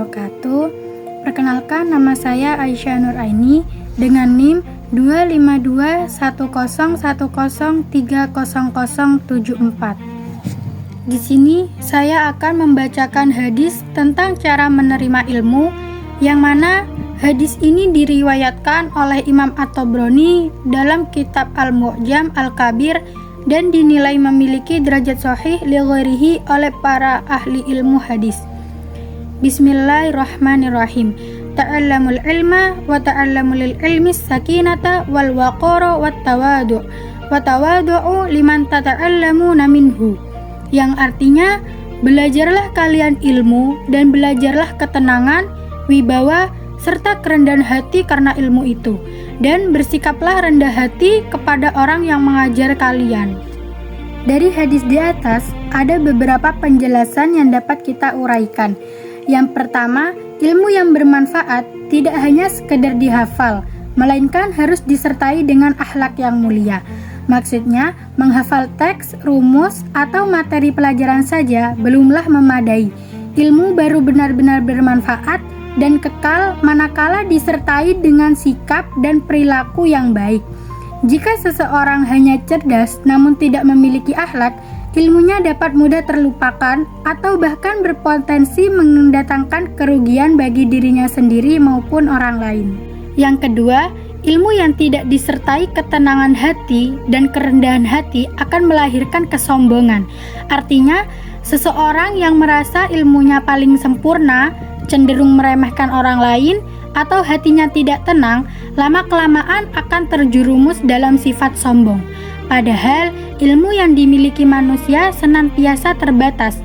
wabarakatuh. Perkenalkan, nama saya Aisyah Nuraini dengan NIM 2521010300074. Di sini saya akan membacakan hadis tentang cara menerima ilmu, yang mana hadis ini diriwayatkan oleh Imam At-Tabrani dalam kitab Al-Mu'jam Al-Kabir dan dinilai memiliki derajat sahih li ghairihi oleh para ahli ilmu hadis. Bismillahirrahmanirrahim. Ta'allamul ilma wa ta'allamu lil ilmi sakinata wal waqara wat tawadu' wa tawadu'u liman tata'allamuna minhu, yang artinya belajarlah kalian ilmu dan belajarlah ketenangan, wibawa serta kerendahan hati karena ilmu itu, dan bersikaplah rendah hati kepada orang yang mengajar kalian. Dari hadis di atas ada beberapa penjelasan yang dapat kita uraikan. Yang pertama, ilmu yang bermanfaat tidak hanya sekedar dihafal, melainkan harus disertai dengan akhlak yang mulia. Maksudnya, menghafal teks, rumus, atau materi pelajaran saja belumlah memadai. Ilmu baru benar-benar bermanfaat dan kekal manakala disertai dengan sikap dan perilaku yang baik. Jika seseorang hanya cerdas namun tidak memiliki akhlak, ilmunya dapat mudah terlupakan atau bahkan berpotensi mendatangkan kerugian bagi dirinya sendiri maupun orang lain. Yang kedua, ilmu yang tidak disertai ketenangan hati dan kerendahan hati akan melahirkan kesombongan. Artinya, seseorang yang merasa ilmunya paling sempurna, cenderung meremehkan orang lain, atau hatinya tidak tenang, lama-kelamaan akan terjerumus dalam sifat sombong. Padahal, ilmu yang dimiliki manusia senantiasa terbatas.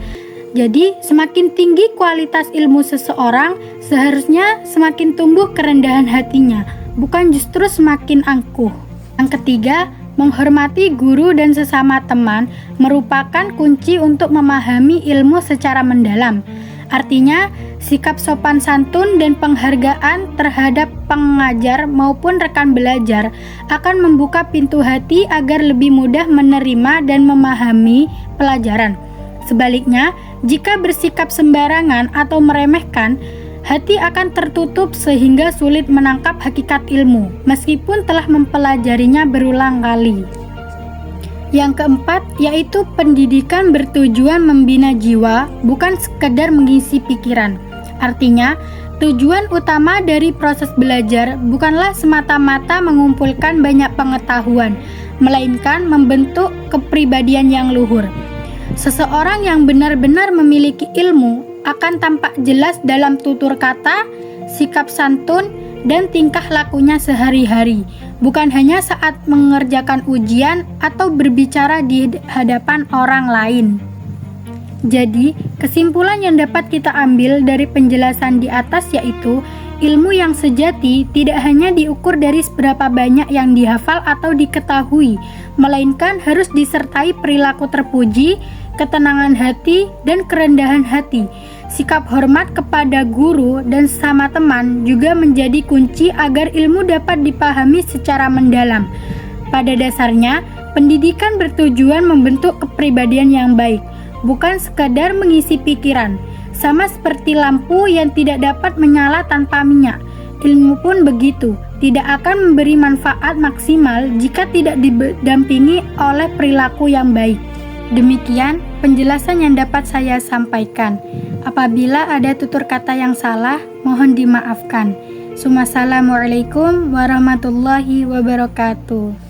Jadi, semakin tinggi kualitas ilmu seseorang, seharusnya semakin tumbuh kerendahan hatinya, bukan justru semakin angkuh. Yang ketiga, menghormati guru dan sesama teman merupakan kunci untuk memahami ilmu secara mendalam. Artinya, sikap sopan santun dan penghargaan terhadap pengajar maupun rekan belajar akan membuka pintu hati agar lebih mudah menerima dan memahami pelajaran. Sebaliknya, jika bersikap sembarangan atau meremehkan, hati akan tertutup sehingga sulit menangkap hakikat ilmu, meskipun telah mempelajarinya berulang kali. Yang keempat, yaitu pendidikan bertujuan membina jiwa, bukan sekedar mengisi pikiran. Artinya, tujuan utama dari proses belajar bukanlah semata-mata mengumpulkan banyak pengetahuan, melainkan membentuk kepribadian yang luhur. Seseorang yang benar-benar memiliki ilmu akan tampak jelas dalam tutur kata, sikap santun, dan tingkah lakunya sehari-hari, bukan hanya saat mengerjakan ujian atau berbicara di hadapan orang lain. Jadi, kesimpulan yang dapat kita ambil dari penjelasan di atas yaitu ilmu yang sejati tidak hanya diukur dari seberapa banyak yang dihafal atau diketahui, melainkan harus disertai perilaku terpuji, ketenangan hati, dan kerendahan hati. Sikap hormat kepada guru dan sesama teman juga menjadi kunci agar ilmu dapat dipahami secara mendalam. Pada dasarnya, pendidikan bertujuan membentuk kepribadian yang baik, bukan sekadar mengisi pikiran. Sama seperti lampu yang tidak dapat menyala tanpa minyak, ilmu pun begitu, tidak akan memberi manfaat maksimal jika tidak didampingi oleh perilaku yang baik. Demikian penjelasan yang dapat saya sampaikan. Apabila ada tutur kata yang salah, mohon dimaafkan. Assalamualaikum warahmatullahi wabarakatuh.